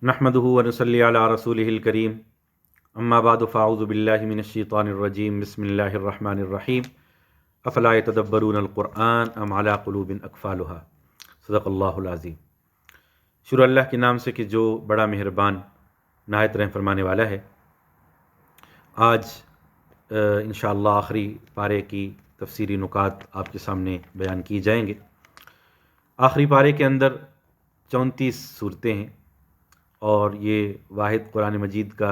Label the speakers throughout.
Speaker 1: نحمدہ ونصلی علی رسولہ الکریم اما بعد فاعوذ باللہ من الشیطان الرجیم بسم اللہ الرحمن الرحیم افلا یتدبرون القرآن ام علی قلوب اقفالها صدق اللہ العظیم۔ شروع اللہ کے نام سے کہ جو بڑا مہربان نہایت رحم فرمانے والا ہے۔ آج انشاءاللہ آخری پارے کی تفسیری نکات آپ کے سامنے بیان کی جائیں گے۔ آخری پارے کے اندر 34 صورتیں ہیں اور یہ واحد قرآن مجید کا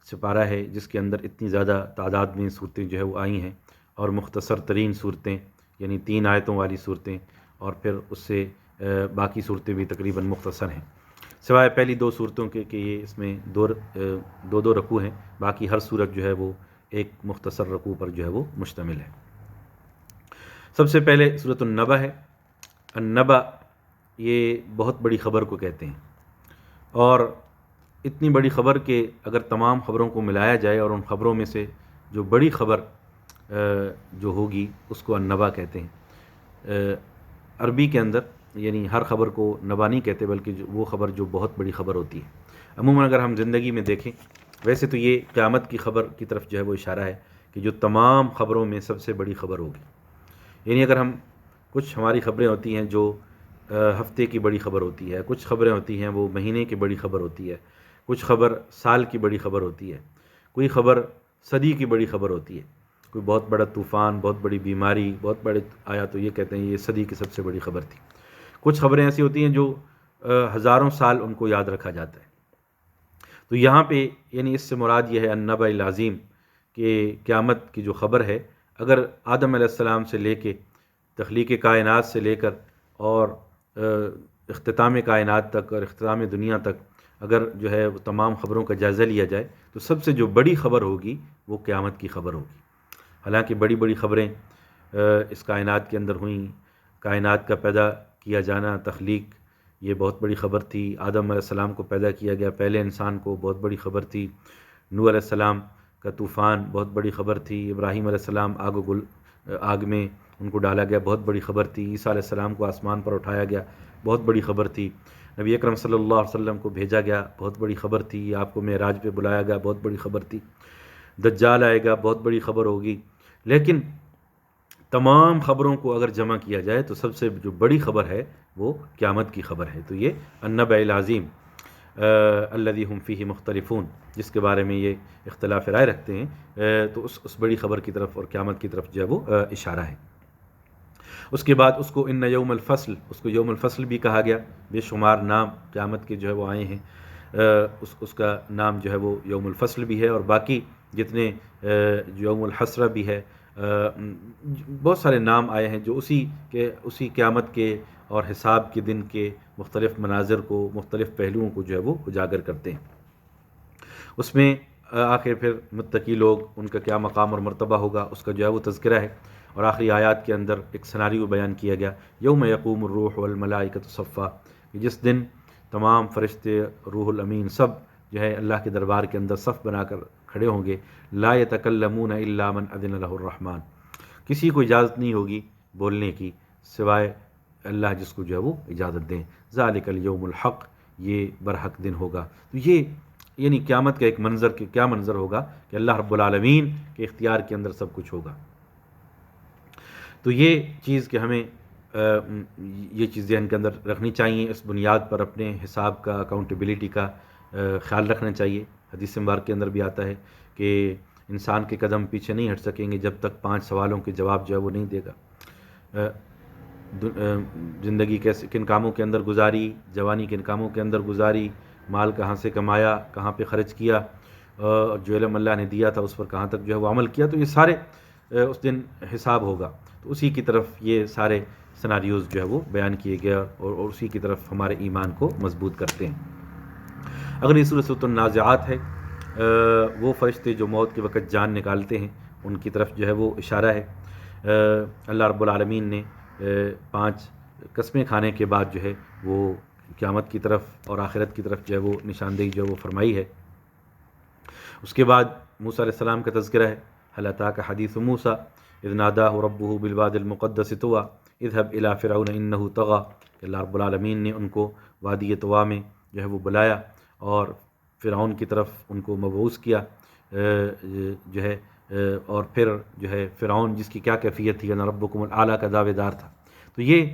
Speaker 1: سپارہ ہے جس کے اندر اتنی زیادہ تعداد میں صورتیں جو ہے وہ آئی ہیں، اور مختصر ترین صورتیں یعنی 3 آیتوں والی صورتیں، اور پھر اس سے باقی صورتیں بھی تقریباً مختصر ہیں، سوائے پہلی 2 صورتوں کے کہ یہ اس میں دو رکوع ہیں، باقی ہر صورت جو ہے وہ ایک مختصر رکوع پر جو ہے وہ مشتمل ہے۔ سب سے پہلے سورۃ النبأ ہے۔ النبأ یہ بہت بڑی خبر کو کہتے ہیں، اور اتنی بڑی خبر کہ اگر تمام خبروں کو ملایا جائے اور ان خبروں میں سے جو بڑی خبر جو ہوگی اس کو النبأ کہتے ہیں۔ عربی کے اندر یعنی ہر خبر کو نبأ نہیں کہتے، بلکہ وہ خبر جو بہت بڑی خبر ہوتی ہے۔ عموماً اگر ہم زندگی میں دیکھیں، ویسے تو یہ قیامت کی خبر کی طرف جو ہے وہ اشارہ ہے کہ جو تمام خبروں میں سب سے بڑی خبر ہوگی۔ یعنی اگر ہم کچھ ہماری خبریں ہوتی ہیں جو ہفتے کی بڑی خبر ہوتی ہے، کچھ خبریں ہوتی ہیں وہ مہینے کی بڑی خبر ہوتی ہے، کچھ خبر سال کی بڑی خبر ہوتی ہے، کوئی خبر صدی کی بڑی خبر ہوتی ہے، کوئی بہت بڑا طوفان، بہت بڑی بیماری، بہت بڑے آیا تو یہ کہتے ہیں یہ صدی کی سب سے بڑی خبر تھی۔ کچھ خبریں ایسی ہوتی ہیں جو ہزاروں سال ان کو یاد رکھا جاتا ہے۔ تو یہاں پہ یعنی اس سے مراد یہ ہے النبأ العظیم کہ قیامت کی جو خبر ہے، اگر آدم علیہ السلام سے لے کے تخلیق کائنات سے لے کر اور اختتام کائنات تک اور اختتام دنیا تک اگر جو ہے وہ تمام خبروں کا جائزہ لیا جائے تو سب سے جو بڑی خبر ہوگی وہ قیامت کی خبر ہوگی۔ حالانکہ بڑی بڑی خبریں اس کائنات کے اندر ہوئیں، کائنات کا پیدا کیا جانا، تخلیق، یہ بہت بڑی خبر تھی۔ آدم علیہ السلام کو پیدا کیا گیا، پہلے انسان کو، بہت بڑی خبر تھی۔ نوح علیہ السلام کا طوفان بہت بڑی خبر تھی۔ ابراہیم علیہ السلام آگ میں ان کو ڈالا گیا، بہت بڑی خبر تھی۔ عیسیٰ علیہ السلام کو آسمان پر اٹھایا گیا، بہت بڑی خبر تھی۔ نبی اکرم صلی اللہ علیہ وسلم کو بھیجا گیا، بہت بڑی خبر تھی۔ آپ کو معراج پہ بلایا گیا، بہت بڑی خبر تھی۔ دجال آئے گا، بہت بڑی خبر ہوگی۔ لیکن تمام خبروں کو اگر جمع کیا جائے تو سب سے جو بڑی خبر ہے وہ قیامت کی خبر ہے۔ تو یہ النبأ العظیم الذی ہم فیہ مختلفون، جس کے بارے میں یہ اختلاف رائے رکھتے ہیں، تو اس بڑی خبر کی طرف اور قیامت کی طرف جو ہے وہ اشارہ ہے۔ اس کے بعد اس کو ان یوم الفصل، اس کو یوم الفصل بھی کہا گیا۔ بے شمار نام قیامت کے جو ہے وہ آئے ہیں، اس کا نام جو ہے وہ یوم الفصل بھی ہے، اور باقی جتنے یوم الحسرہ بھی ہے، بہت سارے نام آئے ہیں جو اسی قیامت کے اور حساب کے دن کے مختلف مناظر کو، مختلف پہلوؤں کو جو ہے وہ اجاگر کرتے ہیں۔ اس میں آخر پھر متقی لوگ، ان کا کیا مقام اور مرتبہ ہوگا اس کا جو ہے وہ تذکرہ ہے، اور آخری آیات کے اندر ایک سناریو بیان کیا گیا، یوم یقوم الروح والملائکۃ صفا، کہ جس دن تمام فرشتے، روح الامین سب جو ہے اللہ کے دربار کے اندر صف بنا کر کھڑے ہوں گے۔ لا یتکلمون الا من اذن له الرحمن، کسی کو اجازت نہیں ہوگی بولنے کی سوائے اللہ جس کو جو ہے وہ اجازت دیں۔ ذالک الیوم الحق، یہ برحق دن ہوگا۔ تو یہ یعنی قیامت کا ایک منظر، کہ کیا منظر ہوگا کہ اللہ رب العالمین کے اختیار کے اندر سب کچھ ہوگا۔ تو یہ چیز کہ ہمیں یہ چیز ذہن کے اندر رکھنی چاہیے، اس بنیاد پر اپنے حساب کا، اکاؤنٹیبلٹی کا خیال رکھنا چاہیے۔ حدیث مبارک کے اندر بھی آتا ہے کہ انسان کے قدم پیچھے نہیں ہٹ سکیں گے جب تک 5 سوالوں کے جواب جو ہے وہ نہیں دے گا۔ زندگی کن کاموں کے اندر گزاری، جوانی کن کاموں کے اندر گزاری، مال کہاں سے کمایا، کہاں پہ خرچ کیا، اور جو علم اللہ نے دیا تھا اس پر کہاں تک جو ہے وہ عمل کیا، تو یہ سارے اس دن حساب ہوگا۔ تو اسی کی طرف یہ سارے سناریوز جو ہے وہ بیان کیے گئے، اور اسی کی طرف ہمارے ایمان کو مضبوط کرتے ہیں۔ اگلی سورۃ النازعات ہے، وہ فرشتے جو موت کے وقت جان نکالتے ہیں ان کی طرف جو ہے وہ اشارہ ہے۔ اللہ رب العالمین نے 5 قسمیں کھانے کے بعد جو ہے وہ قیامت کی طرف اور آخرت کی طرف جو ہے وہ نشاندہی جو ہے وہ فرمائی ہے۔ اس کے بعد موسیٰ علیہ السلام کا تذکرہ ہے، هل اتاک حدیث موسیٰ اذ ناداہ ربہ بالواد المقدس طویٰ اذهب الی فرعون انہ طغیٰ، کہ اللہ رب العالمین نے ان کو وادی طویٰ میں جو ہے وہ بلایا، اور فرعون کی طرف ان کو مبعوث کیا جو ہے، اور پھر جو ہے فرعون جس کی کیا کیفیت تھی، انا ربکم الاعلیٰ کا دعوے دار تھا۔ تو یہ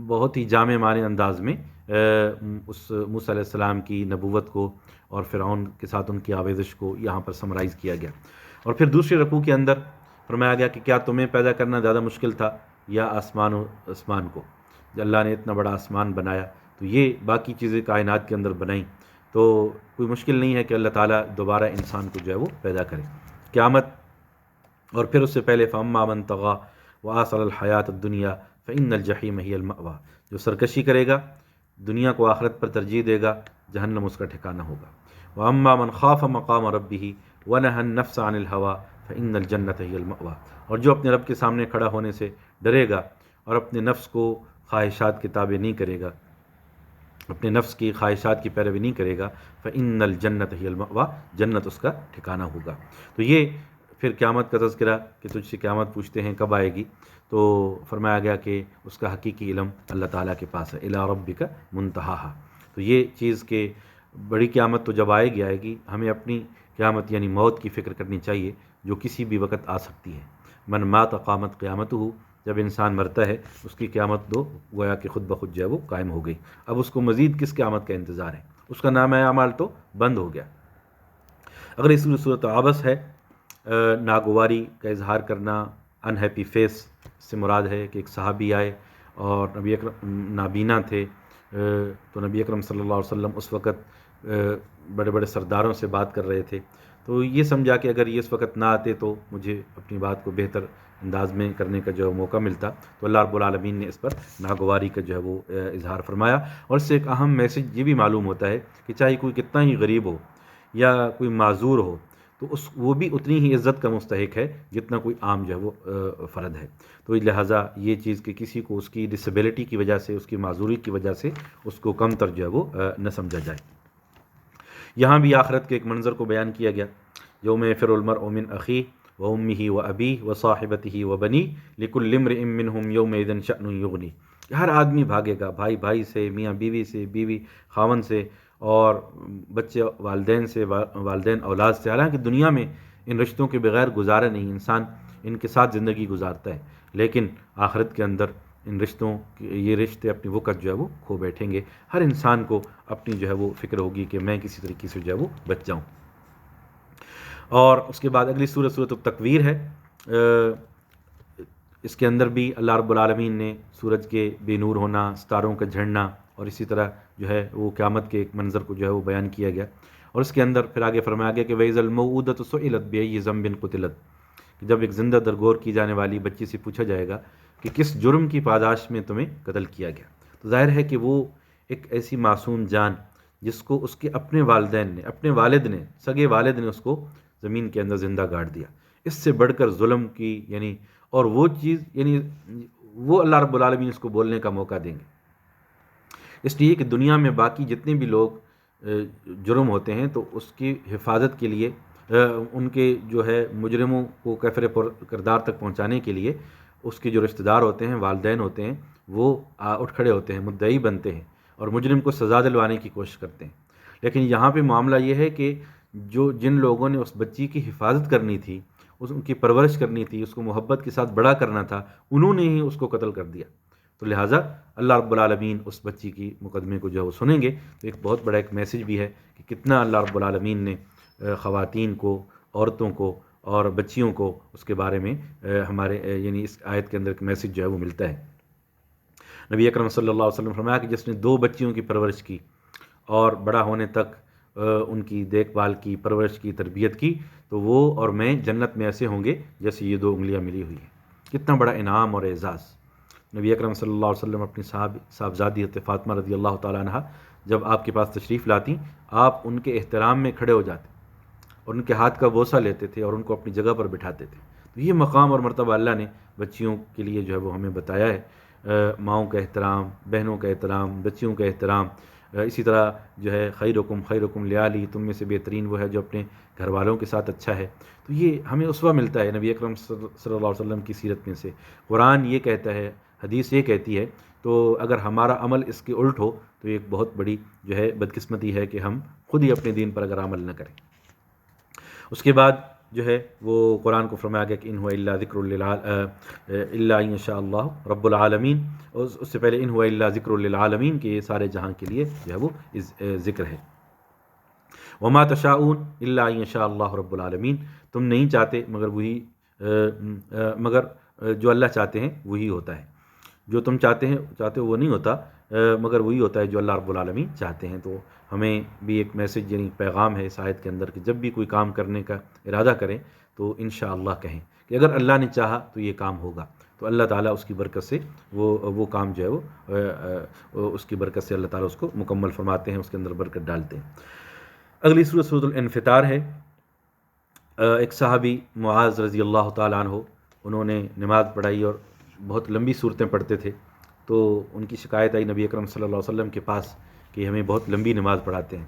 Speaker 1: بہت ہی جامع معنی انداز میں اس موسیٰ علیہ السلام کی نبوت کو اور فرعون کے ساتھ ان کی آویزش کو یہاں پر سمرائز کیا گیا۔ اور پھر دوسرے رکوع کے اندر فرمایا گیا کہ کیا تمہیں پیدا کرنا زیادہ مشکل تھا یا آسمان کو؟ اللہ نے اتنا بڑا آسمان بنایا، تو یہ باقی چیزیں کائنات کے اندر بنائیں، تو کوئی مشکل نہیں ہے کہ اللہ تعالیٰ دوبارہ انسان کو جو ہے وہ پیدا کرے۔ قیامت اور پھر اس سے پہلے فَأَمَّا مَن طَغَىٰ وَآثَرَ الْحَيَاةَ الدُّنْيَا فَإِنَّ الْجَحِيمَ هِيَ الْمَأْوَىٰ، جو سرکشی کرے گا، دنیا کو آخرت پر ترجیح دے گا، جہنم اس کا ٹھکانہ ہوگا۔ وَأَمَّا مَنْ خَافَ مَقَامَ رَبِّهِ وَنَهَى النَّفْسَ عَنِ الْهَوَىٰ فَإِنَّ الْجَنَّةَ هِيَ الْمَأْوَىٰ، اور جو اپنے رب کے سامنے کھڑا ہونے سے ڈرے گا اور اپنے نفس کو خواہشات کے تابع نہیں کرے گا، اپنے نفس کی خواہشات کی پیروی نہیں کرے گا، فَإِنَّ الْجَنَّةَ هِيَ الْمَأْوَىٰ، جنت اس کا ٹھکانہ ہوگا۔ تو یہ پھر قیامت کا تذکرہ کہ تجھ سے قیامت پوچھتے ہیں کب آئے گی، تو فرمایا گیا کہ اس کا حقیقی علم اللہ تعالیٰ کے پاس ہے، إِلَىٰ رَبِّكَ مُنتَهَاهَا۔ تو یہ چیز کہ بڑی قیامت تو جب آئے گی، ہمیں اپنی قیامت یعنی موت کی فکر کرنی چاہیے، جو کسی بھی وقت آ سکتی ہے۔ من مات قامت قیامتہ، جب انسان مرتا ہے اس کی قیامت تو گویا کہ خود بخود جو ہے وہ قائم ہو گئی۔ اب اس کو مزید کس قیامت کا انتظار ہے؟ اس کا نام اعمال تو بند ہو گیا۔ اگلی صورت عبس ہے، ناگواری کا اظہار کرنا، انہیپی فیس سے مراد ہے کہ ایک صحابی آئے اور نبی اکرم نابینا تھے، تو نبی اکرم صلی اللہ علیہ وسلم اس وقت بڑے بڑے سرداروں سے بات کر رہے تھے، تو یہ سمجھا کہ اگر یہ اس وقت نہ آتے تو مجھے اپنی بات کو بہتر انداز میں کرنے کا جو موقع ملتا، تو اللہ رب العالمین نے اس پر ناگواری کا جو ہے وہ اظہار فرمایا۔ اور اس سے ایک اہم میسج یہ بھی معلوم ہوتا ہے کہ چاہے کوئی کتنا ہی غریب ہو یا کوئی معذور ہو، تو وہ بھی اتنی ہی عزت کا مستحق ہے جتنا کوئی عام جو ہے وہ فرد ہے۔ تو لہٰذا یہ چیز کہ کسی کو اس کی ڈسیبلٹی کی وجہ سے، اس کی معذوری کی وجہ سے اس کو کم تر جو ہے وہ نہ سمجھا جائے۔ یہاں بھی آخرت کے ایک منظر کو بیان کیا گیا، یوم یفر المرء من اخیہ وامہ وابیہ وصاحبتہ وبنیہ لکل امرئ منہم یومئذ شأن یغنیہ۔ ہر آدمی بھاگے گا، بھائی بھائی سے، میاں بیوی سے، بیوی خاوند سے، اور بچے والدین سے، والدین اولاد سے۔ حالانکہ دنیا میں ان رشتوں کے بغیر گزارا نہیں، انسان ان کے ساتھ زندگی گزارتا ہے، لیکن آخرت کے اندر ان رشتوں یہ رشتے اپنی وقت جو ہے وہ کھو بیٹھیں گے۔ ہر انسان کو اپنی جو ہے وہ فکر ہوگی کہ میں کسی طریقے سے جو ہے وہ بچ جاؤں۔ اور اس کے بعد اگلی سورت التکویر ہے، اس کے اندر بھی اللہ رب العالمین نے سورج کے بے نور ہونا، ستاروں کا جھڑنا، اور اسی طرح جو ہے وہ قیامت کے ایک منظر کو جو ہے وہ بیان کیا گیا۔ اور اس کے اندر پھر آگے فرمایا گیا کہ وَإِذَا الْمَوْءُودَةُ سُئِلَتْ بِأَيِّ ذَنبٍ قُتِلَتْ، کہ جب ایک زندہ درگور کی جانے والی بچی سے پوچھا جائے گا کہ کس جرم کی پاداش میں تمہیں قتل کیا گیا، تو ظاہر ہے کہ وہ ایک ایسی معصوم جان جس کو اس کے اپنے والدین نے، اپنے والد نے، سگے والد نے اس کو زمین کے اندر زندہ گاڑ دیا، اس سے بڑھ کر ظلم کی یعنی، اور وہ چیز یعنی وہ اللہ رب العالمین اس کو بولنے کا موقع دیں گے۔ اس لیے کہ دنیا میں باقی جتنے بھی لوگ جرم ہوتے ہیں تو اس کی حفاظت کے لیے، ان کے جو ہے مجرموں کو کیفر پر کردار تک پہنچانے کے لیے اس کے جو رشتہ دار ہوتے ہیں، والدین ہوتے ہیں، وہ اٹھ کھڑے ہوتے ہیں، مدعی بنتے ہیں اور مجرم کو سزا دلوانے کی کوشش کرتے ہیں۔ لیکن یہاں پہ معاملہ یہ ہے کہ جن لوگوں نے اس بچی کی حفاظت کرنی تھی، ان کی پرورش کرنی تھی، اس کو محبت کے ساتھ بڑا کرنا تھا، انہوں نے ہی اس کو قتل کر دیا، تو لہٰذا اللہ رب العالمین اس بچی کی مقدمے کو جو ہے وہ سنیں گے۔ تو ایک بہت بڑا ایک میسج بھی ہے کہ کتنا اللہ رب العالمین نے خواتین کو، عورتوں کو اور بچیوں کو اس کے بارے میں ہمارے یعنی اس آیت کے اندر ایک میسج جو ہے وہ ملتا ہے۔ نبی اکرم صلی اللہ علیہ وسلم فرمایا کہ جس نے 2 بچیوں کی پرورش کی اور بڑا ہونے تک ان کی دیکھ بھال کی، پرورش کی، تربیت کی، تو وہ اور میں جنت میں ایسے ہوں گے جیسے یہ 2 انگلیاں ملی ہوئی ہیں۔ کتنا بڑا انعام اور اعزاز۔ نبی اکرم صلی اللہ علیہ وسلم اپنی صاحبزادی حضرت فاطمہ رضی اللہ تعالیٰ عنہ جب آپ کے پاس تشریف لاتی، آپ ان کے احترام میں کھڑے ہو جاتے اور ان کے ہاتھ کا بوسہ لیتے تھے اور ان کو اپنی جگہ پر بٹھاتے تھے۔ تو یہ مقام اور مرتبہ اللہ نے بچیوں کے لیے جو ہے وہ ہمیں بتایا ہے، ماؤں کا احترام، بہنوں کا احترام، بچیوں کا احترام۔ اسی طرح جو ہے خیرکم لعلی، تم میں سے بہترین وہ ہے جو اپنے گھر والوں کے ساتھ اچھا ہے۔ تو یہ ہمیں اسوہ ملتا ہے نبی اکرم صلی اللہ علیہ وسلم کی سیرت میں سے۔ قرآن یہ کہتا ہے، حدیث یہ کہتی ہے، تو اگر ہمارا عمل اس کے الٹ ہو تو ایک بہت بڑی جو ہے بدقسمتی ہے کہ ہم خود ہی اپنے دین پر اگر عمل نہ کریں۔ اس کے بعد جو ہے وہ قرآن کو فرمایا گیا کہ ان ہوا الا ذکر الا ان شاء اللہ رب العالمین، اور اس سے پہلے ان ہوا الا ذکر للعالمین کہ یہ سارے جہاں کے لیے جو ہے وہ ذکر ہے۔ وما تشاءون الا ان شاء اللہ رب العالمین، تم نہیں چاہتے مگر جو اللہ چاہتے ہیں وہی ہوتا ہے، جو تم چاہتے ہو وہ نہیں ہوتا، مگر وہی ہوتا ہے جو اللہ رب العالمین چاہتے ہیں۔ تو ہمیں بھی ایک میسج یعنی پیغام ہے اس آیت کے اندر کہ جب بھی کوئی کام کرنے کا ارادہ کریں تو انشاءاللہ کہیں کہ اگر اللہ نے چاہا تو یہ کام ہوگا، تو اللہ تعالیٰ اس کی برکت سے وہ کام جو ہے وہ اس کی برکت سے اللہ تعالیٰ اس کو مکمل فرماتے ہیں، اس کے اندر برکت ڈالتے ہیں۔ اگلی سورۃ سورۃ الانفطار ہے۔ ایک صحابی معاذ رضی اللہ تعالیٰ عنہ، انہوں نے نماز پڑھائی اور بہت لمبی صورتیں پڑھتے تھے، تو ان کی شکایت آئی نبی اکرم صلی اللہ علیہ وسلم کے پاس کہ ہمیں بہت لمبی نماز پڑھاتے ہیں،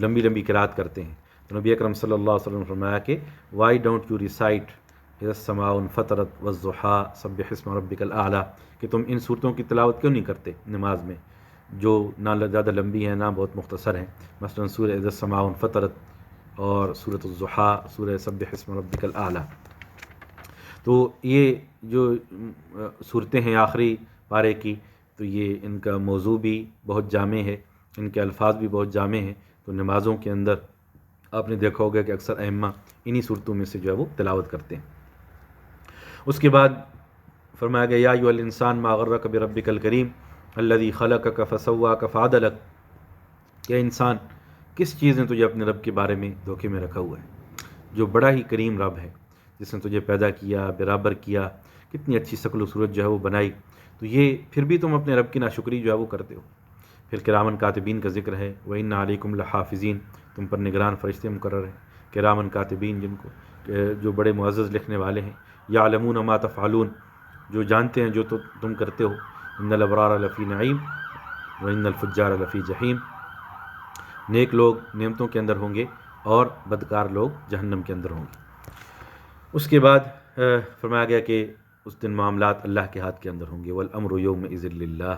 Speaker 1: لمبی لمبی قرات کرتے ہیں۔ تو نبی اکرم صلی اللہ علیہ وسلم نے فرمایا کہ وائی ڈونٹ یو ریسائٹ اذا السماء انفطرت والضحیٰ سبح اسم ربک الاعلیٰ، کہ تم ان صورتوں کی تلاوت کیوں نہیں کرتے نماز میں جو نہ زیادہ لمبی ہیں نہ بہت مختصر ہیں، مثلا سورہ اذا السماء انفطرت اور سورۃ الضحیٰ، سورہ سبح اسم ربک الاعلیٰ۔ تو یہ جو صورتیں ہیں آخری پارے کی، تو یہ ان کا موضوع بھی بہت جامع ہے، ان کے الفاظ بھی بہت جامع ہیں، تو نمازوں کے اندر آپ نے دیکھا ہوگا کہ اکثر ائمہ انہی صورتوں میں سے جو ہے وہ تلاوت کرتے ہیں۔ اس کے بعد فرمایا گیا یا ایھا الانسان ما غرک بربک الکریم الذی خلقک فسواک فعدلک، کہ انسان کس چیز نے تجھے اپنے رب کے بارے میں دھوکے میں رکھا ہوا ہے، جو بڑا ہی کریم رب ہے، جس نے تجھے پیدا کیا، برابر کیا، کتنی اچھی شکل و صورت جو ہے وہ بنائی، تو یہ پھر بھی تم اپنے رب کی ناشکری جو ہے وہ کرتے ہو۔ پھر کرامن کاتبین کا ذکر ہے، وَإِنَّ عَلَيْكُمْ لَحَافِظِينَ، تم پر نگران فرشتے مقرر ہیں، کرامن کاتبین جن کو جو بڑے معزز لکھنے والے ہیں، یعلمون ما تفعلون، جو جانتے ہیں جو تم کرتے ہو، ان الابرار لفی نعیم وان الفجار لفی جحیم، نیک لوگ نعمتوں کے اندر ہوں گے اور بدکار لوگ جہنم کے اندر ہوں گے۔ اس کے بعد فرمایا گیا کہ اس دن معاملات اللہ کے ہاتھ کے اندر ہوں گے، والامر یومئذ للہ۔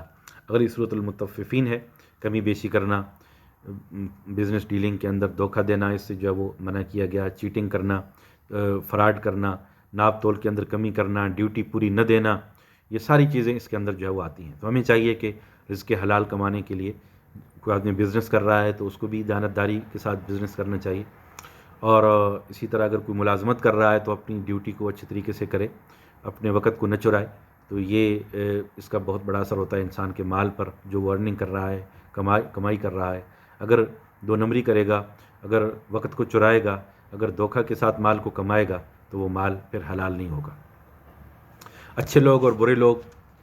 Speaker 1: اگلی سورۃ المطففین ہے، کمی بیشی کرنا، بزنس ڈیلنگ کے اندر دھوکہ دینا، اس سے جو ہے وہ منع کیا گیا، چیٹنگ کرنا، فراڈ کرنا، ناپ تول کے اندر کمی کرنا، ڈیوٹی پوری نہ دینا، یہ ساری چیزیں اس کے اندر جو ہے وہ آتی ہیں۔ تو ہمیں چاہیے کہ رزق حلال کمانے کے لیے کوئی آدمی بزنس کر رہا ہے تو اس کو بھی دیانتداری کے ساتھ بزنس کرنا چاہیے، اور اسی طرح اگر کوئی ملازمت کر رہا ہے تو اپنی ڈیوٹی کو اچھے طریقے سے کرے، اپنے وقت کو نہ چرائے، تو یہ اس کا بہت بڑا اثر ہوتا ہے انسان کے مال پر، جو وہ ارننگ کر رہا ہے، کمائی کر رہا ہے۔ اگر دو نمبری کرے گا، اگر وقت کو چرائے گا، اگر دھوکہ کے ساتھ مال کو کمائے گا تو وہ مال پھر حلال نہیں ہوگا۔ اچھے لوگ اور برے لوگ،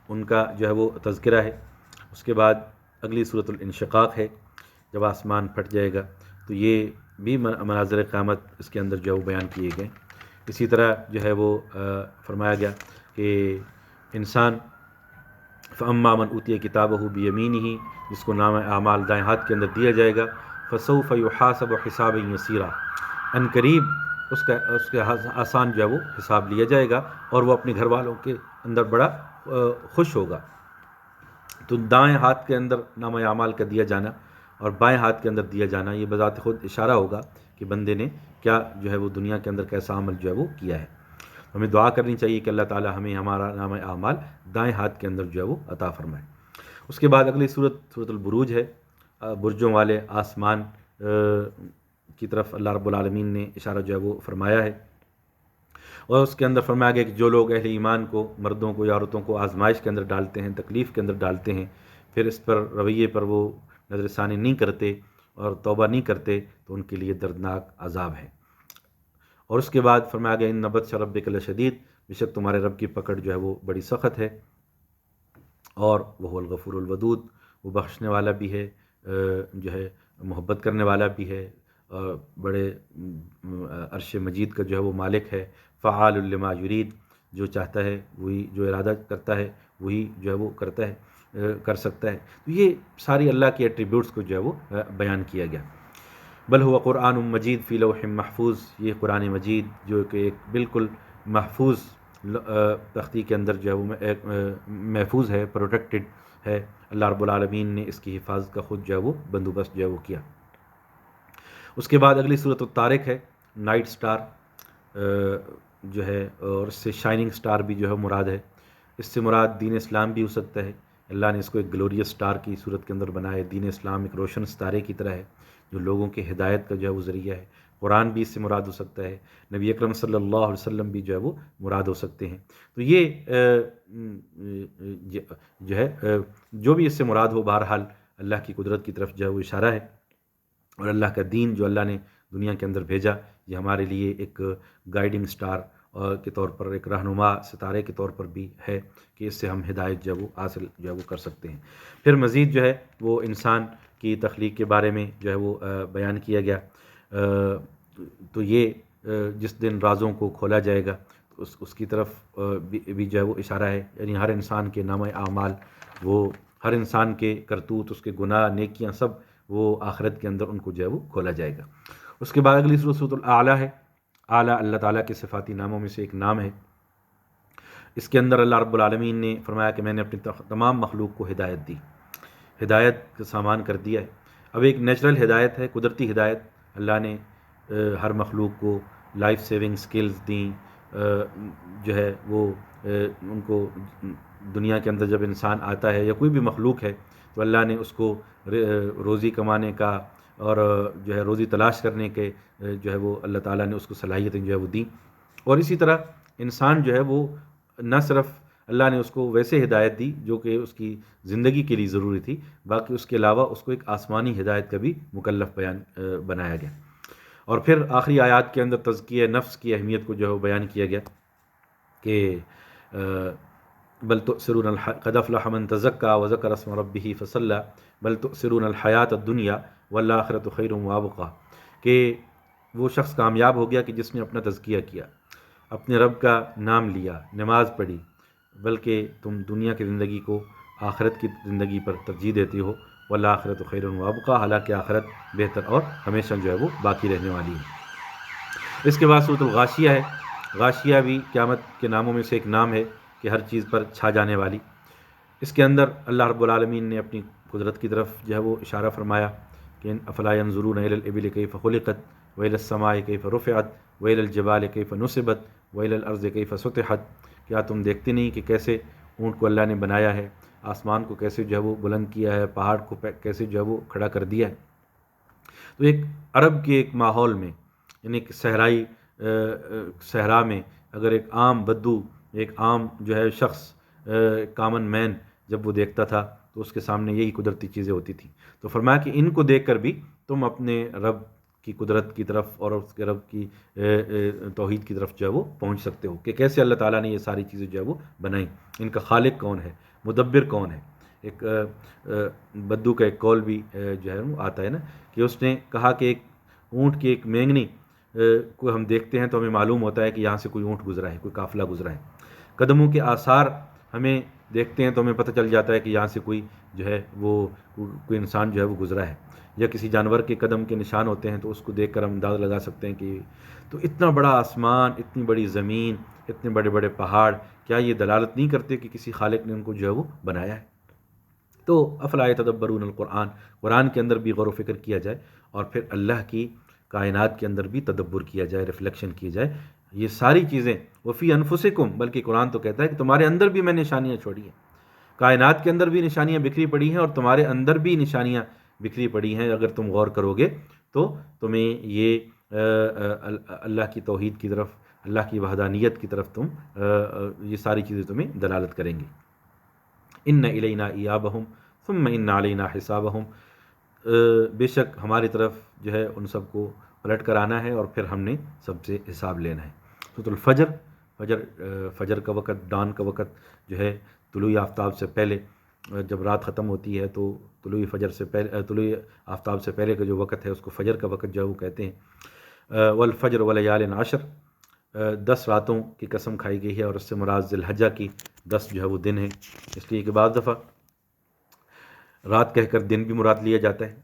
Speaker 1: ان کا جو ہے وہ تذکرہ ہے۔ اس کے بعد اگلی سورۃ الانشقاق ہے، جب آسمان پھٹ جائے گا، تو یہ بھی مناظر قیامت اس کے اندر جو ہے وہ بیان کیے گئے۔ اسی طرح جو ہے وہ فرمایا گیا کہ انسان فَأَمَّا مَنْ أُوتِيَ كِتَابَهُ بِيَمِينِهِ، جس کو نام اعمال دائیں ہاتھ کے اندر دیا جائے گا، فَسَوْفَ يُحَاسَبُ حِسَابًا يَسِيرًا، ان قریب اس کے آسان جو ہے وہ حساب لیا جائے گا، اور وہ اپنے گھر والوں کے اندر بڑا خوش ہوگا۔ تو دائیں ہاتھ کے اندر نام اعمال کا دیا جانا اور بائیں ہاتھ کے اندر دیا جانا، یہ بذات خود اشارہ ہوگا کہ بندے نے کیا جو ہے وہ دنیا کے اندر کیسا عمل جو ہے وہ کیا ہے۔ ہمیں دعا کرنی چاہیے کہ اللہ تعالی ہمیں ہمارا نام اعمال دائیں ہاتھ کے اندر جو ہے وہ عطا فرمائے۔ اس کے بعد اگلی سورۃ البروج ہے، برجوں والے آسمان کی طرف اللہ رب العالمین نے اشارہ جو ہے وہ فرمایا ہے، اور اس کے اندر فرمایا گیا کہ جو لوگ اہل ایمان کو، مردوں کو یا عورتوں کو آزمائش کے اندر ڈالتے ہیں، تکلیف کے اندر ڈالتے ہیں، پھر اس پر رویے پر وہ نظر ثانی نہیں کرتے اور توبہ نہیں کرتے، تو ان کے لیے دردناک عذاب ہے۔ اور اس کے بعد فرمایا گیا ان بطش ربک لشدید، بے شک تمہارے رب کی پکڑ جو ہے وہ بڑی سخت ہے، اور وہ الغفور الودود، وہ بخشنے والا بھی ہے، جو ہے محبت کرنے والا بھی ہے، بڑے عرش مجید کا جو ہے وہ مالک ہے، فعال لما یرید، جو چاہتا ہے وہی، جو ارادہ کرتا ہے وہی جو ہے وہ کرتا ہے، کر سکتا ہے۔ تو یہ ساری اللہ کے ایٹریبیوٹس کو جو ہے وہ بیان کیا گیا۔ بل هو قرآن مجید فی لوح محفوظ، یہ قرآن مجید جو کہ ایک بالکل محفوظ تختی کے اندر جو ہے وہ محفوظ ہے، پروٹیکٹڈ ہے۔ اللہ رب العالمین نے اس کی حفاظت کا خود جو ہے وہ بندوبست جو ہے وہ کیا۔ اس کے بعد اگلی صورت الطارق ہے، نائٹ سٹار جو ہے، اور اس سے شائننگ سٹار بھی جو ہے مراد ہے۔ اس سے مراد دین اسلام بھی ہو سکتا ہے، اللہ نے اس کو ایک گلوریس سٹار کی صورت کے اندر بنایا ہے۔ دین اسلام ایک روشن ستارے کی طرح ہے جو لوگوں کے ہدایت کا جو ہے وہ ذریعہ ہے۔ قرآن بھی اس سے مراد ہو سکتا ہے، نبی اکرم صلی اللہ علیہ وسلم بھی جو ہے وہ مراد ہو سکتے ہیں۔ تو یہ جو ہے جو بھی اس سے مراد ہو، بہرحال اللہ کی قدرت کی طرف جو ہے وہ اشارہ ہے، اور اللہ کا دین جو اللہ نے دنیا کے اندر بھیجا، یہ ہمارے لیے ایک گائیڈنگ سٹار کے طور پر، ایک رہنما ستارے کے طور پر بھی ہے کہ اس سے ہم ہدایت جو ہے وہ حاصل جو ہے وہ کر سکتے ہیں۔ پھر مزید جو ہے وہ انسان کی تخلیق کے بارے میں جو ہے وہ بیان کیا گیا۔ تو یہ جس دن رازوں کو کھولا جائے گا اس کی طرف بھی جو ہے وہ اشارہ ہے، یعنی ہر انسان کے نامہ اعمال، وہ ہر انسان کے کرتوت، اس کے گناہ، نیکیاں، سب وہ آخرت کے اندر ان کو جو ہے وہ کھولا جائے گا۔ اس کے بعد اگلی سورت الاعلیٰ ہے۔ اعلیٰ اللہ تعالیٰ کے صفاتی ناموں میں سے ایک نام ہے۔ اس کے اندر اللہ رب العالمین نے فرمایا کہ میں نے اپنی تمام مخلوق کو ہدایت دی، ہدایت کا سامان کر دیا ہے۔ اب ایک نیچرل ہدایت ہے، قدرتی ہدایت، اللہ نے ہر مخلوق کو لائف سیونگ سکلز دیں، جو ہے وہ ان کو دنیا کے اندر جب انسان آتا ہے یا کوئی بھی مخلوق ہے تو اللہ نے اس کو روزی کمانے کا اور جو ہے روزی تلاش کرنے کے جو ہے وہ اللہ تعالیٰ نے اس کو صلاحیتیں جو ہے وہ دیں۔ اور اسی طرح انسان جو ہے وہ نہ صرف اللہ نے اس کو ویسے ہدایت دی جو کہ اس کی زندگی کے لیے ضروری تھی، باقی اس کے علاوہ اس کو ایک آسمانی ہدایت کا بھی مکلف بنایا گیا۔ اور پھر آخری آیات کے اندر تزکیہ نفس کی اہمیت کو جو ہے بیان کیا گیا کہ بل تؤثرون قد افلح من تزکا وذکر اسم ربہ فصلی بل تؤثرون الحیات الدنیا والآخرۃ خیر وابقی، کہ وہ شخص کامیاب ہو گیا کہ جس نے اپنا تزکیہ کیا، اپنے رب کا نام لیا، نماز پڑھی، بلکہ تم دنیا کی زندگی کو آخرت کی زندگی پر ترجیح دیتے ہو، والآخرۃ خیر وابقی، حالانکہ آخرت بہتر اور ہمیشہ جو ہے وہ باقی رہنے والی ہے۔ اس کے بعد سورۃ الغاشیہ ہے۔ غاشیہ بھی قیامت کے ناموں میں سے ایک نام ہے کہ ہر چیز پر چھا جانے والی۔ اس کے اندر اللہ رب العالمین نے اپنی قدرت کی طرف جو ہے وہ اشارہ فرمایا کہ افلا ينظرون الى الابل كيف خلقت والى السماء كيف رفعت والى الجبال كيف نصبت والى الارض كيف سطحت، کیا تم دیکھتے نہیں کہ کیسے اونٹ کو اللہ نے بنایا ہے، آسمان کو کیسے جو ہے وہ بلند کیا ہے، پہاڑ کو کیسے جو ہے وہ کھڑا کر دیا ہے۔ تو ایک عرب کے ایک ماحول میں، یعنی ایک صحرا میں اگر ایک عام بدو، ایک عام جو ہے شخص، کامن مین جب وہ دیکھتا تھا تو اس کے سامنے یہی قدرتی چیزیں ہوتی تھیں۔ تو فرمایا کہ ان کو دیکھ کر بھی تم اپنے رب کی قدرت کی طرف اور اس کے رب کی توحید کی طرف جو ہے وہ پہنچ سکتے ہو کہ کیسے اللہ تعالیٰ نے یہ ساری چیزیں جو ہے وہ بنائیں، ان کا خالق کون ہے، مدبر کون ہے۔ ایک بدو کا ایک قول بھی جو ہے وہ آتا ہے نا کہ اس نے کہا کہ ایک اونٹ کی ایک مینگنی کو ہم دیکھتے ہیں تو ہمیں معلوم ہوتا ہے کہ یہاں سے کوئی اونٹ گزرا ہے، کوئی قافلہ گزرا ہے۔ قدموں کے آثار ہمیں دیکھتے ہیں تو ہمیں پتہ چل جاتا ہے کہ یہاں سے کوئی جو ہے وہ کوئی انسان جو ہے وہ گزرا ہے، یا کسی جانور کے قدم کے نشان ہوتے ہیں تو اس کو دیکھ کر ہم اندازہ لگا سکتے ہیں کہ تو اتنا بڑا آسمان، اتنی بڑی زمین، اتنے بڑے بڑے پہاڑ، کیا یہ دلالت نہیں کرتے کہ کسی خالق نے ان کو جو ہے وہ بنایا ہے؟ تو افلا یتدبرون القرآن، قرآن کے اندر بھی غور و فکر کیا جائے اور پھر اللہ کی کائنات کے اندر بھی تدبر کیا جائے، ریفلیکشن کی جائے۔ یہ ساری چیزیں وفی انفسکم، بلکہ قرآن تو کہتا ہے کہ تمہارے اندر بھی میں نشانیاں چھوڑی ہیں، کائنات کے اندر بھی نشانیاں بکھری پڑی ہیں اور تمہارے اندر بھی نشانیاں بکھری پڑی ہیں۔ اگر تم غور کرو گے تو تمہیں یہ اللہ کی توحید کی طرف، اللہ کی وحدانیت کی طرف یہ ساری چیزیں تمہیں دلالت کریں گی۔ ان الینا ایابہم ثم ان علینا حسابہم، بے شک ہماری طرف جو ہے ان سب کو پلٹ کر آنا ہے اور پھر ہم نے سب سے حساب لینا ہے۔ سورۃ الفجر، فجر کا وقت، ڈان کا وقت جو ہے طلوع آفتاب سے پہلے، جب رات ختم ہوتی ہے تو طلوع آفتاب سے پہلے کا جو وقت ہے اس کو فجر کا وقت جو ہے وہ کہتے ہیں۔ والفجر ولیال عشر، 10 راتوں کی قسم کھائی گئی ہے اور اس سے مراد ذی الحجہ کی 10 جو ہے وہ دن ہیں، اس لیے کہ بعض دفعہ رات کہہ کر دن بھی مراد لیا جاتا ہے۔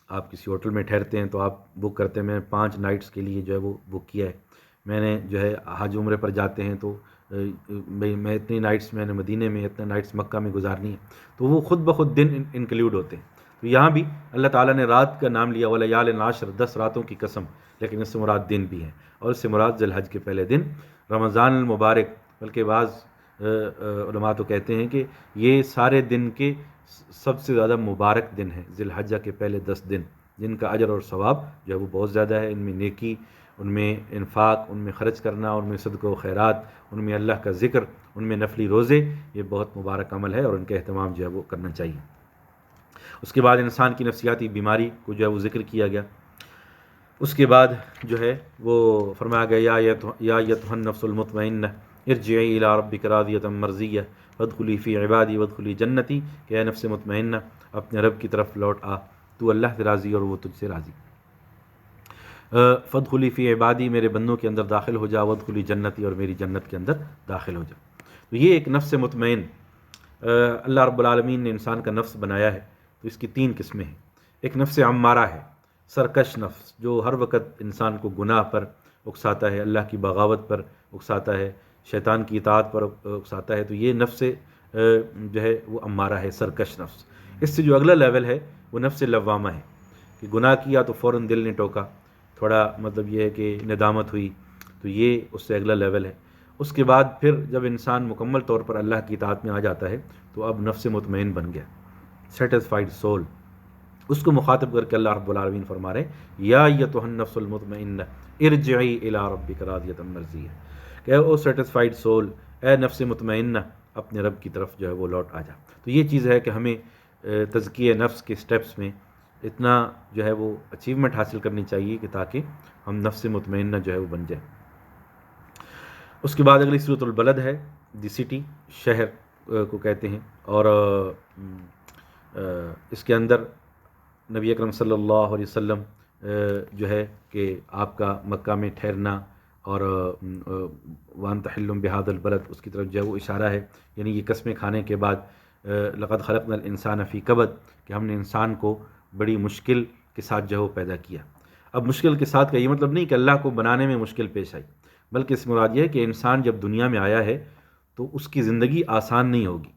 Speaker 1: آپ کسی ہوٹل میں ٹھہرتے ہیں تو آپ بک کرتے ہیں، میں 5 نائٹس کے لیے جو ہے وہ بک کیا ہے۔ میں نے جو ہے حج عمرے پر جاتے ہیں تو بھئی میں اتنی نائٹس میں نے مدینے میں، اتنے نائٹس مکہ میں گزارنی ہے، تو وہ خود بخود دن انکلیوڈ ہوتے ہیں۔ تو یہاں بھی اللہ تعالیٰ نے رات کا نام لیا، وَلَيَالٍ عَشْرٍ، 10 راتوں کی قسم، لیکن اس سے مراد دن بھی ہیں، اور اس سے مراد ذی الحج کے پہلے دن رمضان المبارک، بلکہ بعض علماء تو کہتے ہیں کہ یہ سارے دن کے سب سے زیادہ مبارک دن ہیں، ذی الحجہ کے پہلے 10 دن، جن کا اجر اور ثواب جو ہے وہ بہت زیادہ ہے، ان میں نیکی، ان میں انفاق، ان میں خرچ کرنا، ان میں صدقہ و خیرات، ان میں اللہ کا ذکر، ان میں نفلی روزے، یہ بہت مبارک عمل ہے اور ان کا اہتمام جو ہے وہ کرنا چاہیے۔ اس کے بعد انسان کی نفسیاتی بیماری کو جو ہے وہ ذکر کیا گیا۔ اس کے بعد جو ہے وہ فرمایا گیا یا ایتھا النفس المطمئنہ ارجعی الی ربک راضیۃ مرضیہ فادخلی فی عبادی وادخلی جنتی، کہ اے نفس مطمئنہ اپنے رب کی طرف لوٹ آ، تو اللہ سے راضی اور وہ تجھ سے راضی۔ فادخلی فی عبادی، میرے بندوں کے اندر داخل ہو جا، وادخلی جنتی، اور میری جنت کے اندر داخل ہو جا۔ تو یہ ایک نفس مطمئن اللہ رب العالمین نے انسان کا نفس بنایا ہے، تو اس کی 3 قسمیں ہیں۔ ایک نفس عمارہ ہے، سرکش نفس، جو ہر وقت انسان کو گناہ پر اکساتا ہے، اللہ کی بغاوت پر اکساتا ہے، شیطان کی اطاعت پر اکساتا ہے، تو یہ نفس جو ہے وہ عمارہ ہے، سرکش نفس۔ اس سے جو اگلا لیول ہے وہ نفس لوامہ ہے، کہ گناہ کیا تو فوراً دل نے ٹوکا، تھوڑا مطلب یہ ہے کہ ندامت ہوئی، تو یہ اس سے اگلا لیول ہے۔ اس کے بعد پھر جب انسان مکمل طور پر اللہ کی اطاعت میں آ جاتا ہے تو اب نفس مطمئن بن گیا، سیٹسفائیڈ سول۔ اس کو مخاطب کر کے اللہ رب العالمین فرما رہے ہیں یا ایتھا النفس المطمئنہ ارجعی الی ربک راضیۃ مرضیہ، کہ او سیٹسفائیڈ سول، اے نفس مطمئنہ اپنے رب کی طرف جو ہے وہ لوٹ آ جا۔ تو یہ چیز ہے کہ ہمیں تزکیہ نفس کے سٹیپس میں اتنا جو ہے وہ اچیومنٹ حاصل کرنی چاہیے کہ تاکہ ہم نفس مطمئنہ جو ہے وہ بن جائیں۔ اس کے بعد اگلی سورۃ البلد ہے، دی سٹی، شہر کو کہتے ہیں، اور اس کے اندر نبی اکرم صلی اللہ علیہ وسلم جو ہے کہ آپ کا مکہ میں ٹھہرنا، اور وانت حل بہذا البلد، اس کی طرف جو ہے وہ اشارہ ہے، یعنی یہ قسمیں کھانے کے بعد لقد خلقنا الانسان فی کبد، کہ ہم نے انسان کو بڑی مشکل کے ساتھ جو ہے وہ پیدا کیا۔ اب مشکل کے ساتھ کا یہ مطلب نہیں کہ اللہ کو بنانے میں مشکل پیش آئی، بلکہ اس مراد یہ ہے کہ انسان جب دنیا میں آیا ہے تو اس کی زندگی آسان نہیں ہوگی،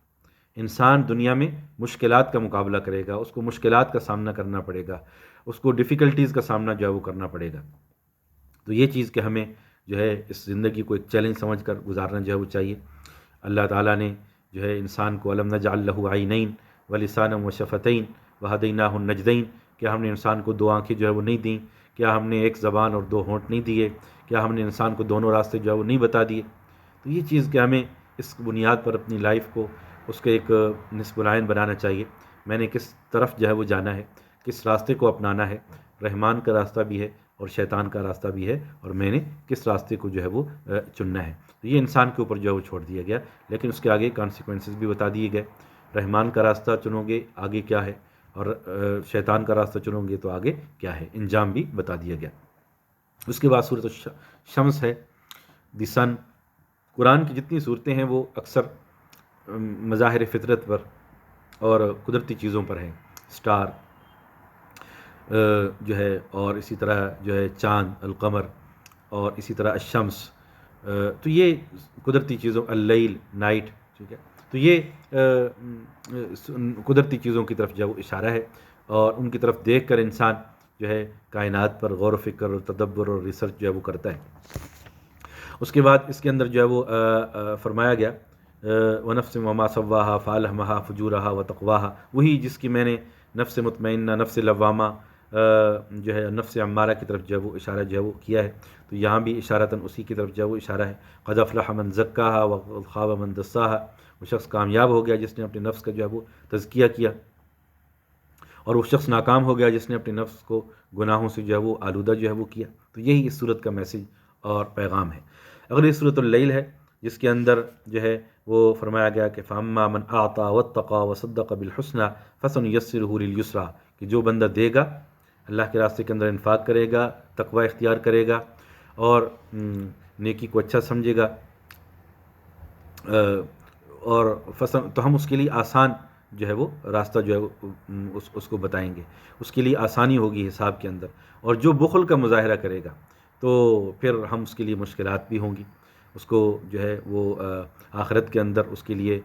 Speaker 1: انسان دنیا میں مشکلات کا مقابلہ کرے گا، اس کو مشکلات کا سامنا کرنا پڑے گا، اس کو ڈیفیکلٹیز کا سامنا جو ہے وہ کرنا پڑے گا۔ تو یہ چیز کہ ہمیں جو ہے اس زندگی کو ایک چیلنج سمجھ کر گزارنا جو ہے وہ چاہیے۔ اللہ تعالیٰ نے جو ہے انسان کو الم نجعل لہ عینین ولسانا وشفتین وہدیناہ النجدین، کیا ہم نے انسان کو 2 آنکھیں جو ہے وہ نہیں دیں، کیا ہم نے ایک زبان اور 2 ہونٹ نہیں دیے، کیا ہم نے انسان کو دونوں راستے جو ہے وہ نہیں بتا دیے۔ تو یہ چیز کہ ہمیں اس بنیاد پر اپنی لائف کو اس کے ایک نصب العین بنانا چاہیے، میں نے کس طرف جو ہے وہ جانا ہے، کس راستے کو اپنانا ہے، رحمان کا راستہ بھی ہے اور شیطان کا راستہ بھی ہے، اور میں نے کس راستے کو جو ہے وہ چننا ہے۔ تو یہ انسان کے اوپر جو ہے وہ چھوڑ دیا گیا، لیکن اس کے آگے کانسیکوینسز بھی بتا دیے گئے، رحمان کا راستہ چنو گے آگے کیا ہے، اور شیطان کا راستہ چنو گے تو آگے کیا ہے، انجام بھی بتا دیا گیا۔ اس کے بعد سورۃ الشمس ہے، دی سن۔ قرآن کی جتنی صورتیں ہیں وہ اکثر مظاہر فطرت پر اور قدرتی چیزوں پر ہیں، سٹار جو ہے، اور اسی طرح جو ہے چاند، القمر، اور اسی طرح الشمس، تو یہ قدرتی چیزوں، اللیل، نائٹ، ٹھیک ہے، تو یہ قدرتی چیزوں کی طرف جو ہے وہ اشارہ ہے، اور ان کی طرف دیکھ کر انسان جو ہے کائنات پر غور و فکر اور تدبر اور ریسرچ جو ہے وہ کرتا ہے۔ اس کے بعد اس کے اندر جو ہے وہ فرمایا گیا وَنَفْسٍ وَمَا سَوَّاهَا فَأَلْهَمَهَا فُجُورَهَا وَتَقْوَاهَا، وہی جس کی میں نے نفس مطمئنہ، نفس لوامہ جو ہے نفس عمارہ کی طرف جو ہے وہ اشارہ جو ہے وہ کیا ہے، تو یہاں بھی اشارتاً اسی کی طرف جو ہے وہ اشارہ ہے۔ قد افلح من زکاها وقد خاب من دساها، وہ شخص کامیاب ہو گیا جس نے اپنے نفس کا جو ہے وہ تزکیہ کیا، اور وہ شخص ناکام ہو گیا جس نے اپنے نفس کو گناہوں سے جو ہے وہ آلودہ جو ہے وہ کیا۔ تو یہی اس صورت کا میسیج اور پیغام ہے۔ اگلی سورۃ اللیل ہے، جس کے اندر جو ہے وہ فرمایا گیا کہ فَأَمَّا مَنْ أَعْطَىٰ وَاتَّقَىٰ وَصَدَّقَ بِالْحُسْنَىٰ فَسَنُيَسِّرُهُ لِلْيُسْرَىٰ، کہ جو بندہ دے گا، اللہ کے راستے کے اندر انفاق کرے گا، تقوی اختیار کرے گا، اور نیکی کو اچھا سمجھے گا، اور تو ہم اس کے لیے آسان جو ہے وہ راستہ جو ہے اس کو بتائیں گے، اس کے لیے آسانی ہوگی حساب کے اندر۔ اور جو بخل کا مظاہرہ کرے گا تو پھر ہم اس کے لیے مشکلات بھی ہوں گی۔ اس کو جو ہے وہ آخرت کے اندر اس کے لیے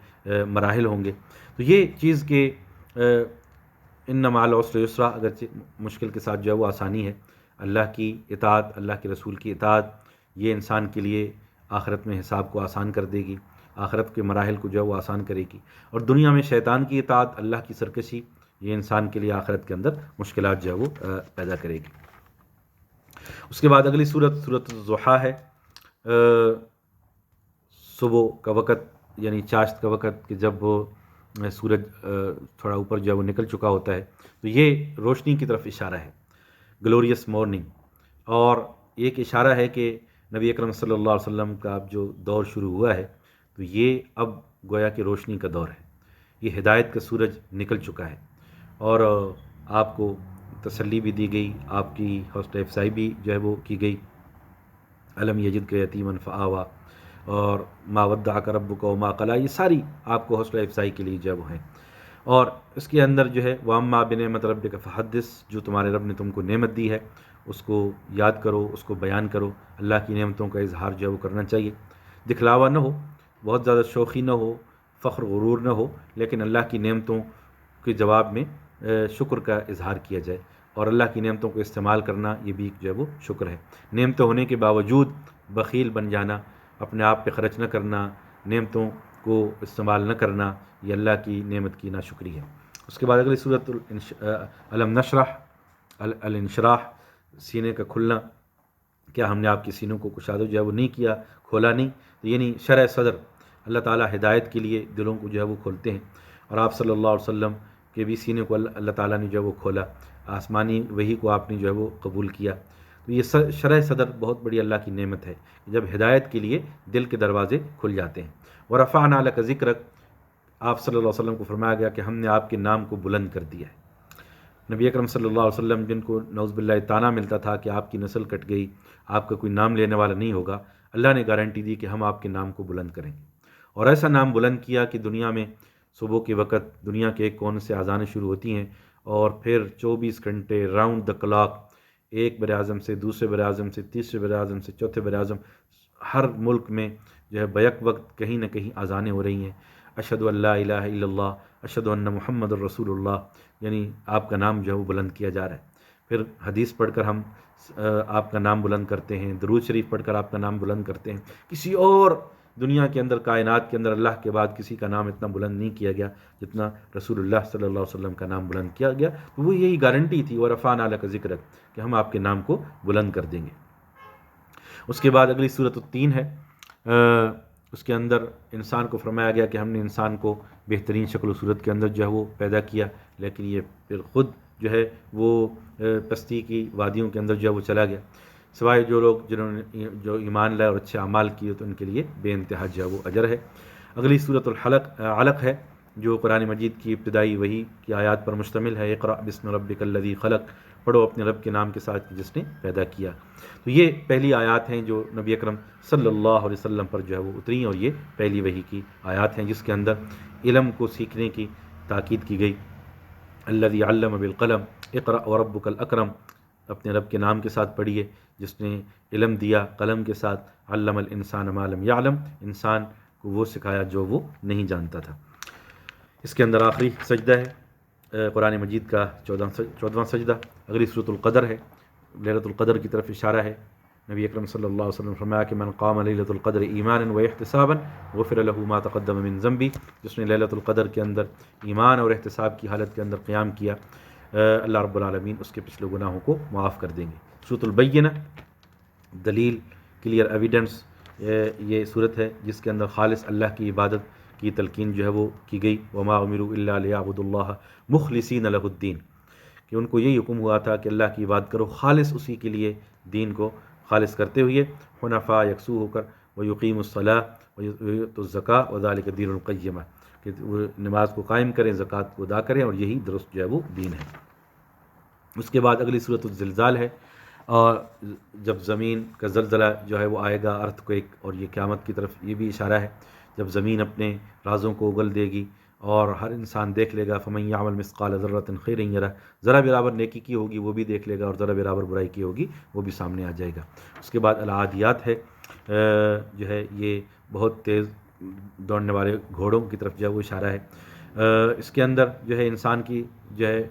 Speaker 1: مراحل ہوں گے۔ تو یہ چیز کہ ان مع العسر یسرا، اگرچہ مشکل کے ساتھ جو ہے وہ آسانی ہے، اللہ کی اطاعت، اللہ کے رسول کی اطاعت، یہ انسان کے لیے آخرت میں حساب کو آسان کر دے گی، آخرت کے مراحل کو جو ہے وہ آسان کرے گی، اور دنیا میں شیطان کی اطاعت، اللہ کی سرکشی، یہ انسان کے لیے آخرت کے اندر مشکلات جو ہے وہ پیدا کرے گی۔ اس کے بعد اگلی سورت الضحیٰ ہے۔ صبح کا وقت یعنی چاشت کا وقت کہ جب وہ سورج تھوڑا اوپر جو ہے وہ نکل چکا ہوتا ہے، تو یہ روشنی کی طرف اشارہ ہے، گلوریس مارننگ، اور ایک اشارہ ہے کہ نبی اکرم صلی اللہ علیہ وسلم کا اب جو دور شروع ہوا ہے تو یہ اب گویا کہ روشنی کا دور ہے، یہ ہدایت کا سورج نکل چکا ہے، اور آپ کو تسلی بھی دی گئی، آپ کی حوصلہ افزائی بھی جو ہے وہ کی گئی، الم یجد کا یتیما فآوا، اور ما ودعک ربک وما قلی، یہ ساری آپ کو حوصلہ افزائی کے لیے جو ہے وہ ہیں۔ اور اس کے اندر جو ہے واما بنعمت ربک فحدث، جو تمہارے رب نے تم کو نعمت دی ہے اس کو یاد کرو، اس کو بیان کرو، اللہ کی نعمتوں کا اظہار جو ہے وہ کرنا چاہیے، دکھلاوا نہ ہو، بہت زیادہ شوخی نہ ہو، فخر غرور نہ ہو، لیکن اللہ کی نعمتوں کے جواب میں شکر کا اظہار کیا جائے، اور اللہ کی نعمتوں کو استعمال کرنا یہ بھی جو ہے وہ شکر ہے۔ نعمتیں ہونے کے باوجود بخیل بن جانا، اپنے آپ پہ خرچ نہ کرنا، نعمتوں کو استعمال نہ کرنا، یہ اللہ کی نعمت کی ناشکری ہے۔ اس کے بعد اگلی صورت الم نشرح، الانشراح، سینے کا کھلنا، کیا ہم نے آپ کے سینوں کو کشادہ جو ہے وہ نہیں کیا، کھولا نہیں، تو یعنی شرح صدر، اللہ تعالیٰ ہدایت کے لیے دلوں کو جو ہے وہ کھولتے ہیں، اور آپ صلی اللہ علیہ وسلم کے بھی سینے کو اللہ تعالیٰ نے جو ہے وہ کھولا، آسمانی وحی کو آپ نے جو ہے وہ قبول کیا، تو یہ شرح صدر بہت بڑی اللہ کی نعمت ہے، جب ہدایت کے لیے دل کے دروازے کھل جاتے ہیں۔ ورفعنا لک ذکرک، آپ صلی اللہ علیہ وسلم کو فرمایا گیا کہ ہم نے آپ کے نام کو بلند کر دیا ہے۔ نبی اکرم صلی اللہ علیہ وسلم جن کو نعوذ باللہ طعنہ ملتا تھا کہ آپ کی نسل کٹ گئی، آپ کا کوئی نام لینے والا نہیں ہوگا، اللہ نے گارنٹی دی کہ ہم آپ کے نام کو بلند کریں گے، اور ایسا نام بلند کیا کہ دنیا میں صبح کے وقت دنیا کے ایک کونے سے اذانیں شروع ہوتی ہیں، اور پھر 24 گھنٹے راؤنڈ دا کلاک، ایک بر اعظم سے دوسرے بر اعظم سے تیسرے بر اعظم سے چوتھے بر اعظم، ہر ملک میں جو ہے بیک وقت کہیں نہ کہیں اذانیں ہو رہی ہیں، اشہد ان لا الہ الا اللہ، اشہد ان محمد الرسول اللہ، یعنی آپ کا نام جو ہے وہ بلند کیا جا رہا ہے۔ پھر حدیث پڑھ کر ہم آپ کا نام بلند کرتے ہیں، درود شریف پڑھ کر آپ کا نام بلند کرتے ہیں، کسی اور دنیا کے اندر، کائنات کے اندر اللہ کے بعد کسی کا نام اتنا بلند نہیں کیا گیا جتنا رسول اللہ صلی اللہ علیہ وسلم کا نام بلند کیا گیا، تو وہ یہی گارنٹی تھی، ورفعنا لک ذکرک، کہ ہم آپ کے نام کو بلند کر دیں گے۔ اس کے بعد اگلی سورۃ التین ہے، اس کے اندر انسان کو فرمایا گیا کہ ہم نے انسان کو بہترین شکل و صورت کے اندر جو ہے وہ پیدا کیا، لیکن یہ پھر خود جو ہے وہ پستی کی وادیوں کے اندر جو ہے وہ چلا گیا، سوائے جو لوگ جنہوں نے جو ایمان لائے اور اچھے اعمال کیے تو ان کے لیے بے انتہا جو ہے وہ اجر ہے۔ اگلی سورۃ علق ہے جو قرآن مجید کی ابتدائی وحی کی آیات پر مشتمل ہے، اقرأ بسم ربک الذی خلق، پڑھو اپنے رب کے نام کے ساتھ جس نے پیدا کیا۔ تو یہ پہلی آیات ہیں جو نبی اکرم صلی اللہ علیہ وسلم پر جو ہے وہ اتری، اور یہ پہلی وحی کی آیات ہیں جس کے اندر علم کو سیکھنے کی تاکید کی گئی۔ الذی علم بالقلم، اقرأ وربک الاکرم، اپنے رب کے نام کے ساتھ پڑھیے جس نے علم دیا قلم کے ساتھ، علم الانسان ما لم یعلم، انسان کو وہ سکھایا جو وہ نہیں جانتا تھا۔ اس کے اندر آخری سجدہ ہے قرآن مجید کا 14واں سجدہ، اگلی سورۃ القدر ہے، لیلۃ القدر کی طرف اشارہ ہے۔ نبی اکرم صلی اللہ علیہ وسلم فرمایا کہ من قام لیلۃ القدر ایمانا و احتسابا غفر له ما تقدم من ذنبی، جس نے لیلۃ القدر کے اندر ایمان اور احتساب کی حالت کے اندر قیام کیا، اللہ رب العالمین اس کے پچھلے گناہوں کو معاف کر دیں گے۔ سورۃ البینہ، دلیل، کلیئر ایویڈنس، یہ صورت ہے جس کے اندر خالص اللہ کی عبادت کی تلقین جو ہے وہ کی گئی، وما امروا الا لیعبدوا اللہ مخلصین لہ الدین، کہ ان کو یہی حکم ہوا تھا کہ اللہ کی عبادت کرو خالص اسی کے لیے، دین کو خالص کرتے ہوئے، حنفاء یکسو ہو کر، ویقیموا الصلاۃ ویؤتوا الزکاۃ وذلک الدین القیمہ، کہ وہ نماز کو قائم کریں، زکوٰۃ کو ادا کریں، اور یہی درست جو ہے وہ دین ہے۔ اس کے بعد اگلی سورۃ الزلزال ہے، اور جب زمین کا زلزلہ جو ہے وہ آئے گا، ارتھ کو ایک، اور یہ قیامت کی طرف یہ بھی اشارہ ہے، جب زمین اپنے رازوں کو اگل دے گی اور ہر انسان دیکھ لے گا، فمن یعمل مثقال ذرۃ خیرا یرہ، ذرا برابر نیکی کی ہوگی وہ بھی دیکھ لے گا، اور ذرا برابر برائی کی ہوگی وہ بھی سامنے آ جائے گا۔ اس کے بعد العادیات ہے، جو ہے یہ بہت تیز دوڑنے والے گھوڑوں کی طرف جو ہے وہ اشارہ ہے۔ اس کے اندر جو ہے انسان کی جو ہے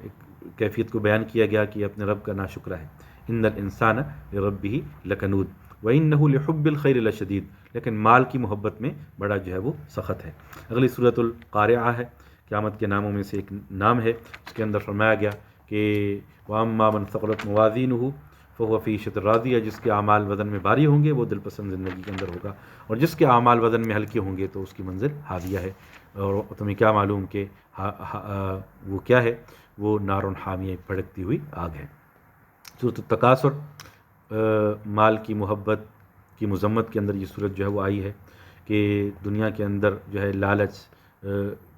Speaker 1: کیفیت کو بیان کیا گیا کہ اپنے رب کا ناشکرہ ہے۔ ان الانسان لربہ لکنود وانہ لحب الخیر لشدید، لیکن مال کی محبت میں بڑا جو ہے وہ سخت ہے۔ اگلی سورۃ القارعہ ہے، قیامت کے ناموں میں سے ایک نام ہے۔ اس کے اندر فرمایا گیا کہ وَأَمَّا مَنْ ثَقُلَتْ مَوَازِينُهُ فَهُوَ فِي عِيشَةٍ راضیہ، جس کے اعمال وزن میں بھاری ہوں گے وہ دل پسند زندگی کے اندر ہوگا، اور جس کے اعمال وزن میں ہلکے ہوں گے تو اس کی منزل حاویہ ہے۔ اور تمہیں کیا معلوم کہ وہ کیا ہے، وہ نار حامیہ، بھڑکتی ہوئی آگ ہے۔ سورۃ التکاثر، مال کی محبت کی مذمت کے اندر یہ صورت جو ہے وہ آئی ہے کہ دنیا کے اندر جو ہے لالچ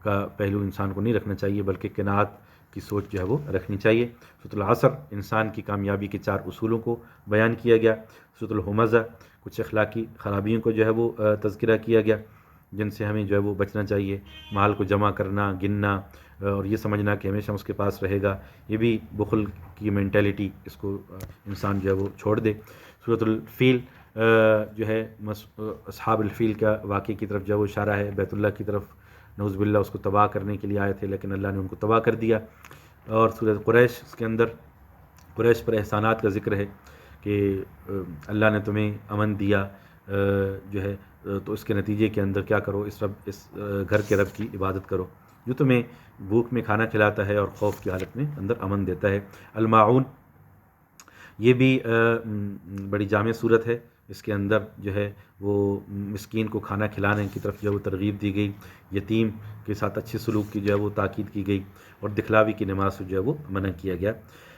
Speaker 1: کا پہلو انسان کو نہیں رکھنا چاہیے، بلکہ قناعت کی سوچ جو ہے وہ رکھنی چاہیے۔ سورۃ العصر انسان کی کامیابی کے 4 اصولوں کو بیان کیا گیا۔ سورۃ الہمزہ کچھ اخلاقی خرابیوں کو جو ہے وہ تذکرہ کیا گیا جن سے ہمیں جو ہے وہ بچنا چاہیے۔ مال کو جمع کرنا، گننا اور یہ سمجھنا کہ ہمیشہ اس کے پاس رہے گا، یہ بھی بخل کی مینٹیلٹی، اس کو انسان جو ہے وہ چھوڑ دے۔ سورۃ الفیل جو ہے اصحاب الفیل کا واقعے کی طرف جو ہے وہ اشارہ ہے، بیت اللہ کی طرف نعوذ باللہ اس کو تباہ کرنے کے لیے آئے تھے لیکن اللہ نے ان کو تباہ کر دیا۔ اور سورۃ قریش، اس کے اندر قریش پر احسانات کا ذکر ہے کہ اللہ نے تمہیں امن دیا جو ہے، تو اس کے نتیجے کے اندر کیا کرو، اس گھر کے رب کی عبادت کرو جو تمہیں بھوک میں کھانا کھلاتا ہے اور خوف کی حالت میں اندر امن دیتا ہے۔ الماعون، یہ بھی بڑی جامع صورت ہے، اس کے اندر جو ہے وہ مسکین کو کھانا کھلانے کی طرف جو ہے وہ ترغیب دی گئی، یتیم کے ساتھ اچھے سلوک کی جو ہے وہ تاکید کی گئی، اور دکھلاوی کی نماز سے جو ہے وہ منع کیا گیا۔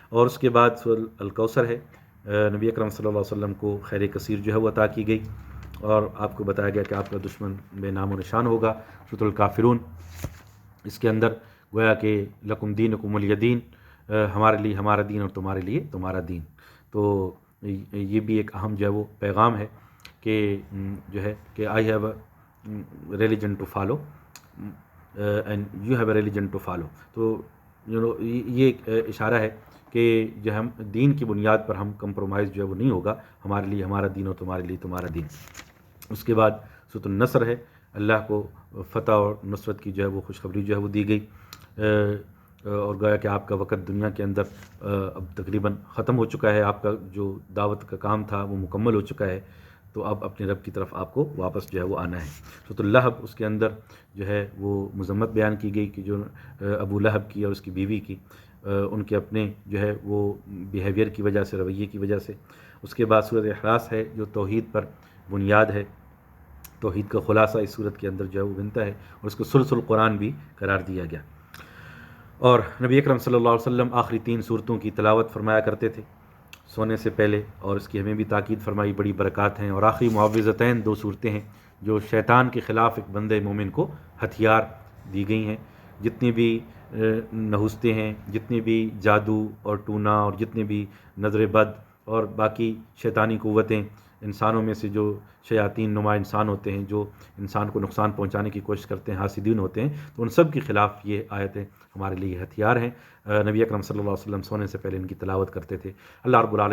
Speaker 1: اور اس کے بعد سورۃ الکوثر ہے، نبی اکرم صلی اللہ علیہ وسلم کو خیر کثیر جو ہے وہ عطا کی گئی، اور آپ کو بتایا گیا کہ آپ کا دشمن بے نام و نشان ہوگا۔ سورۃ الکافرون، اس کے اندر گویا کہ لکم دینکم ولی دین، ہمارے لیے ہمارا دین اور تمہارے لیے تمہارا دین۔ تو یہ بھی ایک اہم جو ہے وہ پیغام ہے کہ جو ہے کہ I have a religion to follow and you have a religion to follow. تو یہ ایک اشارہ ہے کہ جو ہم دین کی بنیاد پر ہم کمپرومائز جو ہے وہ نہیں ہوگا، ہمارے لیے ہمارا دین اور تمہارے لیے تمہارا دین۔ اس کے بعد سورۃ النصر ہے، اللہ کو فتح اور نصرت کی جو ہے وہ خوشخبری جو ہے وہ دی گئی، اور گویا کہ آپ کا وقت دنیا کے اندر اب تقریباً ختم ہو چکا ہے، آپ کا جو دعوت کا کام تھا وہ مکمل ہو چکا ہے، تو اب اپنے رب کی طرف آپ کو واپس جو ہے وہ آنا ہے۔ سورۃ اللہب، اس کے اندر جو ہے وہ مذمت بیان کی گئی کہ جو ابو لہب کی اور اس کی بیوی کی، ان کے اپنے جو ہے وہ بیہیویئر کی وجہ سے، رویے کی وجہ سے۔ اس کے بعد سورۃ اخلاص ہے جو توحید پر بنیاد ہے، توحید کا خلاصہ اس صورت کے اندر جو ہے وہ بنتا ہے، اور اس کو ثلث القرآن بھی قرار دیا گیا۔ اور نبی اکرم صلی اللہ علیہ وسلم آخری 3 صورتوں کی تلاوت فرمایا کرتے تھے سونے سے پہلے، اور اس کی ہمیں بھی تاکید فرمائی، بڑی برکات ہیں۔ اور آخری معوذتین 2 صورتیں ہیں جو شیطان کے خلاف ایک بندے مومن کو ہتھیار دی گئی ہیں۔ جتنی بھی نحوستیں ہیں، جتنی بھی جادو اور ٹونا اور جتنے بھی نظر بد اور باقی شیطانی قوتیں، انسانوں میں سے جو شیاطین نما انسان ہوتے ہیں جو انسان کو نقصان پہنچانے کی کوشش کرتے ہیں، حاسدین ہوتے ہیں، تو ان سب کے خلاف یہ آیتیں ہمارے لیے ہتھیار ہیں۔ نبی اکرم صلی اللہ علیہ وسلم سونے سے پہلے ان کی تلاوت کرتے تھے۔ اللہ رب العالمین